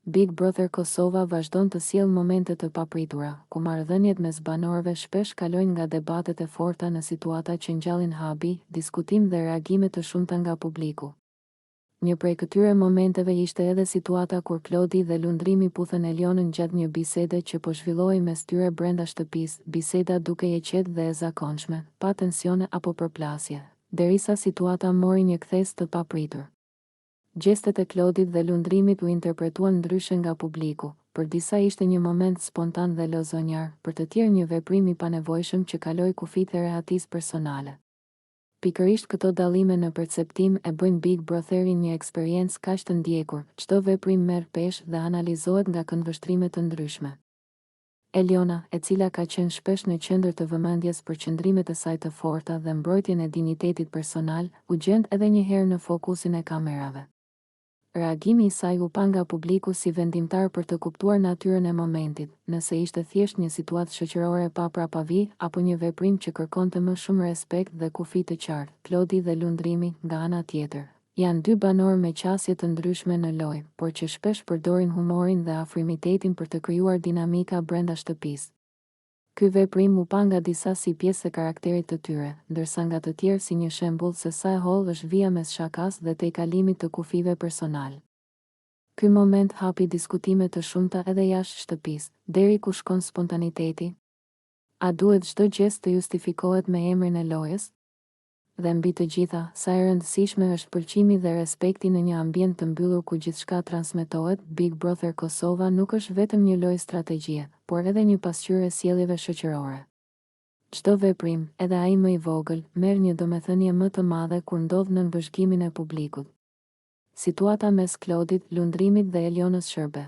Big Brother Kosova vazhdon të sjellë momente të papritura, ku marrëdhëniet mes banorëve shpesh kalojnë nga debatet e forta në situata që ngjallin habi, diskutim dhe reagime të shumta nga publiku. Një prej këtyre momenteve ishte edhe situata kur Klodi dhe Lundrimi puthën Elionën gjatë një bisede që po zhvilloi mes tyre brenda shtëpisë, biseda duke e qetë dhe e zakonshme, pa tensione apo përplasje, derisa situata mori një kthes të papritur. Gjestet e Klodit dhe Lundrimit u interpretuan ndryshe nga publiku, për disa ishte një moment spontan dhe lozonjar, për të tjerë një veprim i panevojshëm që kaloi kufijtë e rehatisë personale. Pikërisht këto dallime në perceptim e bëjnë Big Brotherin një eksperiencë kaq të ndjekur, çdo veprim merr peshë dhe analizohet nga këndvështrime të ndryshme. Eliona, e cila ka qenë shpesh në qendër të vëmendjes për qëndrimet e saj të forta dhe mbrojtjen e dinjitetit personal, u gjend edhe një herë në fokusin e kamerave. Reagimi i saj u pa nga publiku si vendimtar për të kuptuar natyrën e momentit, nëse ishte thjesht një situatë shoqërore pa prapavi apo një veprim që kërkonte më shumë respekt dhe kufi të qartë. Klodi dhe Lundrimi, nga ana tjetër, janë dy banorë me qasje të ndryshme në lojë, por që shpesh përdorin humorin dhe afrimitetin për të krijuar dinamika brenda shtëpisë. Ky veprim u pa nga disa si pjesë e karakterit të tyre, ndërsa nga të tjerë si një shembull se sa e hollë është vija mes shakas dhe tejkalimit të kufive personal. Ky moment hapi diskutime të shumta edhe jashtë shtëpisë, deri ku shkon spontaniteti. A duhet çdo gjest të justifikohet me emrin e lojës? Dhe mbi të gjitha, sa e rëndësishme është pëlqimi dhe respekti në një ambient të mbyllur ku gjithçka transmetohet. Big Brother Kosova nuk është vetëm një lojë strategjie, por edhe një pasqyrë e sjelljeve shoqërore. Çdo veprim, edhe ai më i vogël, merr një domethënie më të madhe kur ndodh nën vëzhgimin e publikut. Situata mes Klodit, Lundrimit dhe Elionës Shërbe.